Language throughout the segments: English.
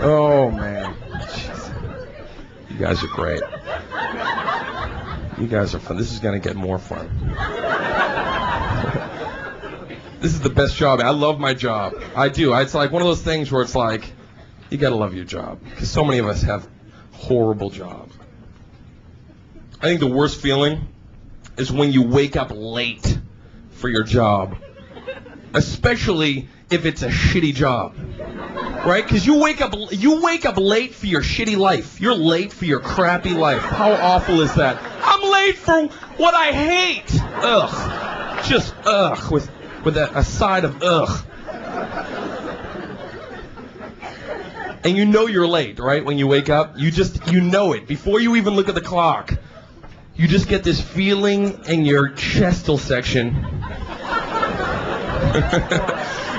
Oh, man. Jeez. You guys are great. You guys are fun. This is going to get more fun. This is the best job. I love my job. I do. It's like one of those things where it's like, you got to love your job. Because so many of us have horrible jobs. I think the worst feeling is when you wake up late for your job. Especially if it's a shitty job. Right? Because you wake up late for your shitty life. You're late for your crappy life. How awful is that? I'm late for what I hate. Ugh. Just ugh. With a side of ugh. And you know you're late, right? When you wake up, you know it. Before you even look at the clock, you just get this feeling in your chestal section.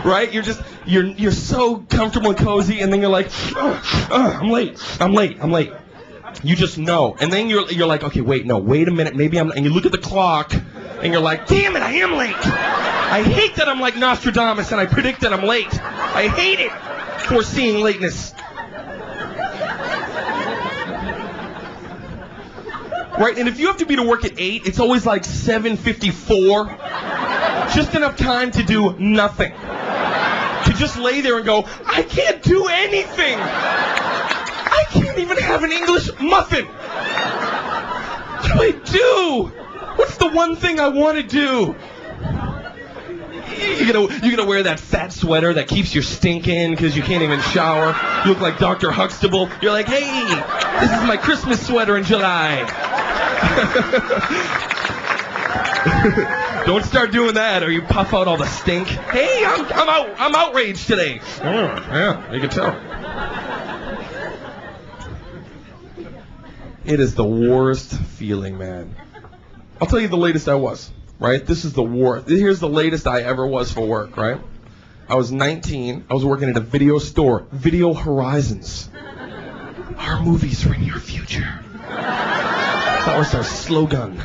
Right? You're so comfortable and cozy, and then you're like, I'm late. You just know. And then you're like, okay, wait a minute, maybe and you look at the clock, and you're like, damn it, I am late. I hate that I'm like Nostradamus and I predict that I'm late. I hate it. Foreseeing lateness. Right, and if you have to be to work at 8, it's always like 7:54. Just enough time to do nothing. To just lay there and go, I can't do anything. I can't even have an English muffin. What do I do? What's the one thing I want to do? You're gonna wear that fat sweater that keeps your stink in because you can't even shower. You look like Dr. Huxtable. You're like, hey, this is my Christmas sweater in July. Don't start doing that or you puff out all the stink. Hey, I'm outraged today. Oh, yeah, you can tell. It is the worst feeling, man. I'll tell you the latest I was, right? This is the worst. Here's the latest I ever was for work, right? I was 19. I was working at a video store, Video Horizons. Our movies are in your future. That was our slogan.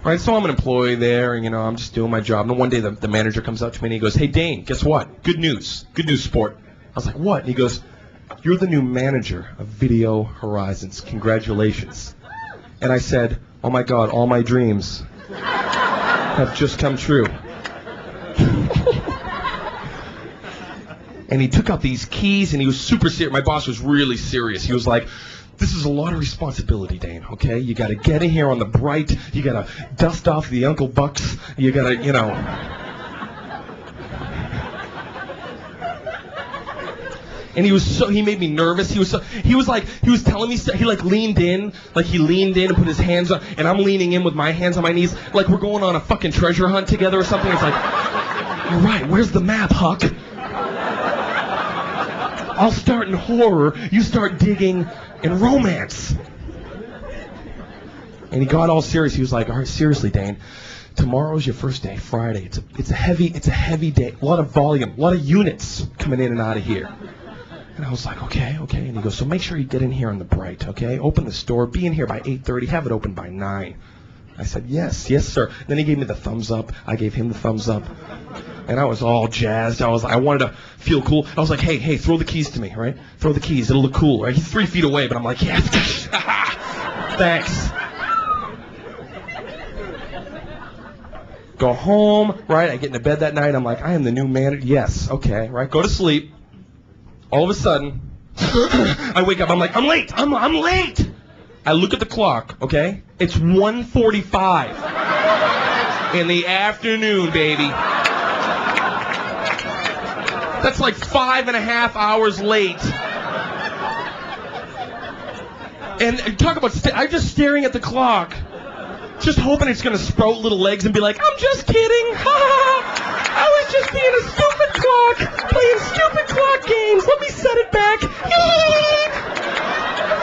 Right, so I'm an employee there, and I'm just doing my job. And one day the manager comes up to me and he goes, hey Dane, guess what? Good news, sport. I was like, what? And he goes, you're the new manager of Video Horizons. Congratulations. And I said, oh my God, all my dreams have just come true. And he took out these keys and he was super serious. My boss was really serious. He was like, this is a lot of responsibility, Dane, okay? You gotta get in here on the bright, you gotta dust off the Uncle Bucks, you gotta, And he made me nervous. He was telling me, he leaned in and put his hands on, and I'm leaning in with my hands on my knees, like we're going on a fucking treasure hunt together or something. It's like, you're right, where's the map, Huck? I'll start in horror, you start digging in romance. And he got all serious. He was like, all right, seriously, Dane, tomorrow's your first day, Friday. It's a heavy day, a lot of volume, a lot of units coming in and out of here. And I was like, okay. And he goes, so make sure you get in here on the bright, okay? Open the store, be in here by 8:30, have it open by 9. I said, yes, sir. Then he gave me the thumbs up. I gave him the thumbs up. And I was all jazzed. I wanted to feel cool. I was like, hey, throw the keys to me, right? Throw the keys. It'll look cool, right? He's 3 feet away, but I'm like, yes. Thanks. Go home, right? I get into bed that night. I'm like, I am the new manager. Yes, okay, right? Go to sleep. All of a sudden, I wake up. I'm like, I'm late. I'm late. I look at the clock, okay? It's 1:45 in the afternoon, baby. That's like 5.5 hours late. And talk about, I'm just staring at the clock, just hoping it's going to sprout little legs and be like, I'm just kidding. I was just being a stupid clock, playing stupid clock games. Let me set it back.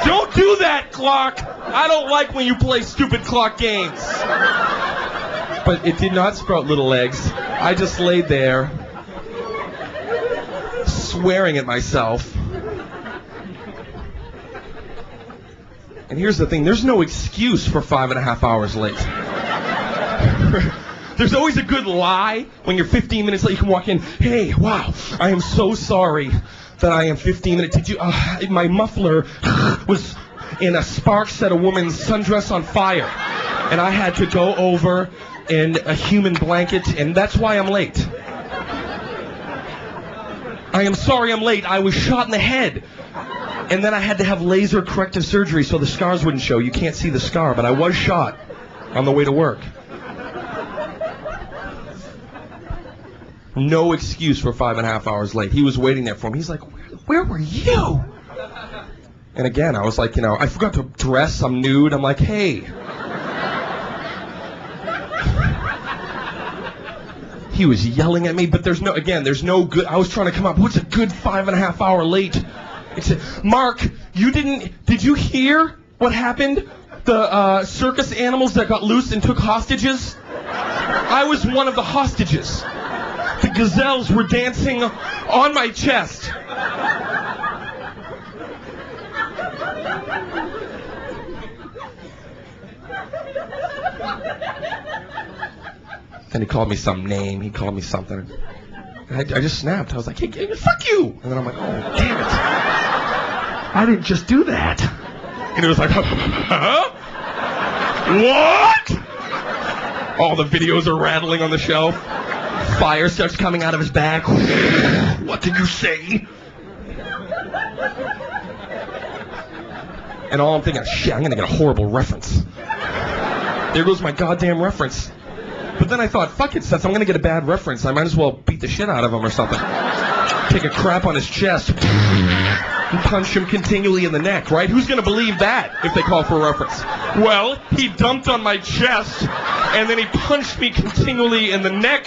Don't do that, clock. I don't like when you play stupid clock games. But it did not sprout little legs. I just laid there, swearing at myself. And here's the thing, there's no excuse for 5.5 hours late. There's always a good lie when you're 15 minutes late. You can walk in, hey, wow, I am so sorry. that I am 15 minutes. Did you? My muffler was in a spark set a woman's sundress on fire, and I had to go over in a human blanket, and that's why I'm late. I am sorry I'm late. I was shot in the head. And then I had to have laser corrective surgery so the scars wouldn't show. You can't see the scar, but I was shot on the way to work. No excuse for 5.5 hours late. He was waiting there for me. He's like, where were you? And again, I was like, I forgot to dress. I'm nude. I'm like, hey. He was yelling at me, but there's no good. I was trying to come up. What's a good 5.5 hour late? It's Mark, did you hear what happened? The circus animals that got loose and took hostages? I was one of the hostages. The gazelles were dancing on my chest. And he called me some name. He called me something. I just snapped. I was like, hey, fuck you. And then I'm like, oh, damn it. I didn't just do that. And he was like, huh? What? All the videos are rattling on the shelf. Fire starts coming out of his back. What did you say? And all I'm thinking, shit, I'm going to get a horrible reference. There goes my goddamn reference. But then I thought, fuck it, since I'm going to get a bad reference, I might as well beat the shit out of him or something. Take a crap on his chest and punch him continually in the neck, right? Who's going to believe that if they call for a reference? Well, he dumped on my chest, and then he punched me continually in the neck.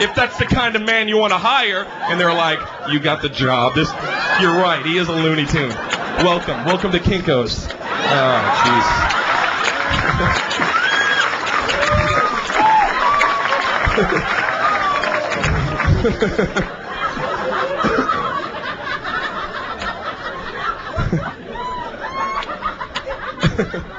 If that's the kind of man you want to hire, and they're like, you got the job. You're right, he is a Looney Tune. Welcome to Kinko's. Oh, jeez. Ha ha ha.